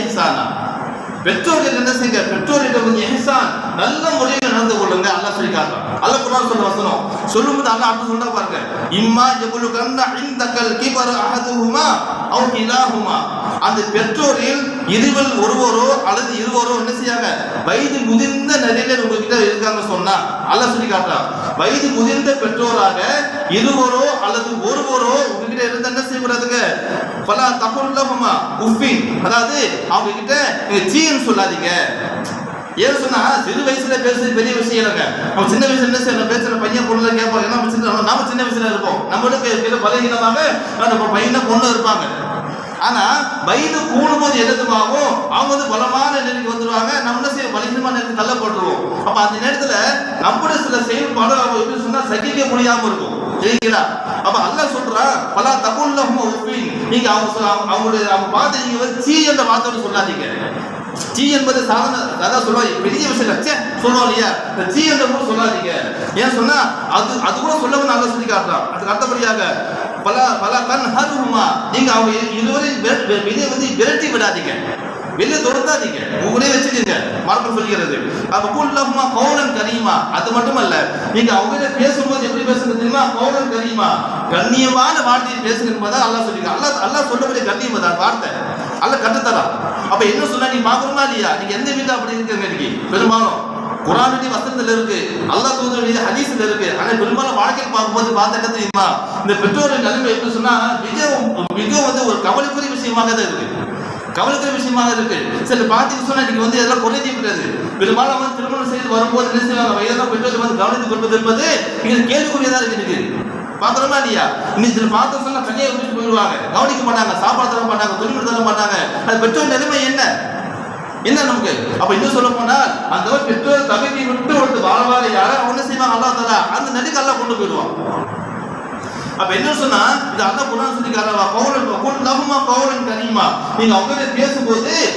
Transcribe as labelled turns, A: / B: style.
A: இஹ்சானா. பெற்றோர்கள் என்ன செய்யுங்க, பெற்றோரிடம் கொஞ்சம் இஹ்சான் நல்ல முறையில் நடந்து கொள்ளுங்க. அல்லாஹ் சொல்லி காட்டுறான். அல்லாஹ் குர்ஆன் சொல்ற வசனம் சொல்லும்போது அல்லாஹ் அடுத்து சொல்றா பாருங்க, இம்மா யபுலுகன்ன இன்தகல் கிபர அஹதுஹுமா அவ் கிலாஹுமா. அந்த பெற்றோரில் இருவர் ஒருவரோ அல்லது இருவரோ என்ன செய்யாங்க, வயது முதிர்ந்த நிலையில உங்ககிட்ட இருக்காங்க சொன்னா அல்லாஹ் சொல்லி காட்டுறான். வயது முதிர்ந்த பெற்றோராக இருவரோ அல்லது ஒருவரோ உங்ககிட்ட இருந்து என்ன செய்யக்கூடாதுங்க, பல தகுல்லஹுமா உஃபின், அதாவது அவங்க கிட்ட சீன்னு சொல்லாதீங்க. ஏன் சொன்னா சிறு வயசுல பேசுறது பெரிய விஷயம் இல்லைங்க. நம்ம சின்ன வயசுல என்ன செய்யணும், பேசுற பையன் பொண்ணு கேட்பாங்க. நாம சின்ன வயசுல இருப்போம், நம்மளுக்கு பலகீனமாக நம்ம பையனை பொண்ணு இருப்பாங்க. ஆனா வயது கூடும்போது எதுமாகும், அவங்க வந்து பலமான நிலைக்கு வந்துருவாங்க, நம்ம என்ன செய்ய பலகீனமான நிலைக்கு தள்ளப்பட்டுருவோம். அப்ப அந்த நேரத்துல நம்முடைய சில செயல்பாடு அவங்க எப்படி சொன்னா சகிக்க முடியாம இருக்கும், சரிங்களா? அப்ப அல்லாஹ் சொல்றான், பல தகுல்லஹுமா உஃபின், நீங்க அவங்க பார்த்து நீங்க வந்து சீ என்ற வார்த்தையோட சொல்லாதீங்க. சீ என்பது சாதாரண, அதான் சொல்லுவாங்க பெரிய விஷயம் சொல்லுவோம் இல்லையா, சீ என்ற கூட சொல்லாதீங்க. ஏன் சொன்னா அது கூட சொல்லவும் நல்லா சொல்லி காட்டுறான். அதுக்கு அடுத்தபடியாக பல தன்ஹருஹுமா, நீங்க அவங்க இருவரையும் வெளியே வந்து விரட்டி விடாதீங்க, வெளியே தொடுத்தாதீங்க, உங்களே வச்சுக்கீங்க. மார்க்கம் சொல்கிறது அப்ப குல்லஹுமா கௌலன் கரீமா. அது மட்டுமல்ல, நீங்க அவங்க பேசும்போது எப்படி பேசுறது தெரியுமா, கௌலன் கரீமா, கண்ணியமான வார்த்தையை பேசுங்க என்பதை அல்லாஹ் சொல்லிருக்கான். அல்லாஹ் சொல்லக்கூடிய கண்ணியம் தான் வார்த்தை அல்லாஹ் கட்டுத்தரான். அப்ப என்ன சொன்னா நீ பாக்கணுமா இல்லையா, நீங்க எந்த வீட்டை அப்படி இருக்குங்க, இன்னைக்கு பெரும்பாலும் குர்ஆனுடைய வசனத்துல இருக்கு, அல்லாஹ் தூதருடைய ஹதீஸ்ல இருக்கு. ஆனா பெரும்பாலும் வாழ்க்கையில் பார்க்கும்போது பார்த்த என்ன தெரியுமா, இந்த பெற்றோரின் நிலைமை எப்படி சொன்னா மிகவும் வந்து ஒரு கவலைக்குரிய விஷயமாக தான் இருக்கு, கவலைக்குரிய விஷயமாக இருக்கு. சில பாத்தீங்கன்னு சொன்னா இன்னைக்கு வந்து எல்லாம் குறைஞ்சி விட்டது. பெரும்பாலும் வந்து திருமணம் செய்து வரும்போது என்ன செய்வாங்க, வயதான பெற்றோர்கள் வந்து கவனித்துக் கொள்வது என்பது இங்க கேள்விக்குரியதா இருக்கு. பாக்குறோமா இல்லையா, இன்னைக்கு பார்த்து சொன்னா கல்யாணம் விட்டு போயிடுவாங்க, கவனிக்க மாட்டாங்க, சாப்பாடு தர மாட்டாங்க, துணிமணி தர மாட்டாங்க. அது பெற்றோர் நிலைமை என்ன நமக்கு. அப்ப இன்னும் சொல்ல போனால் அந்த பெற்றோர் தகுதி விட்டு ஒருத்தர் வாழ யார ஒண்ணு செய்வாங்க, அல்லாஹ் தஆலா அந்த நடிக்கு அல்லாஹ் கொண்டு போயிடுவான். அப்ப என்ன சொன்னா இது அல்லாஹ் குர்ஆன் சொல்லி காட்டுறா, கௌலன் கரீமா, நீங்க அவங்க பேசும்போது